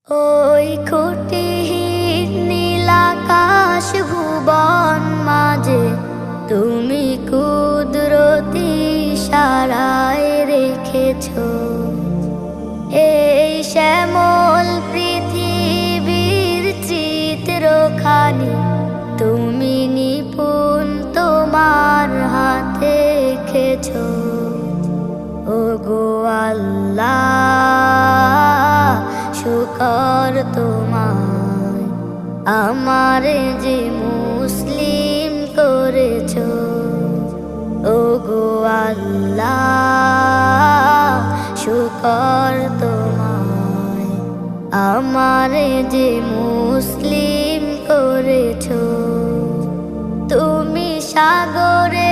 ওই খুঁটিহীন নীলাকাশ ভুবন মাঝে তুমি কুদরতি ইশারায় রেখেছ এই শ্যামল পৃথিবীর চিত্রখানি। তুমি নিপুণ তোমার হাতে এঁকেছ। ওগো আল্লাহ, শুকর তোমার, আমারে যে মুসলিম করেছ। ওগো আল্লাহ, শুকর তোমার, আমারে যে মুসলিম করেছ। তুমি সাগরে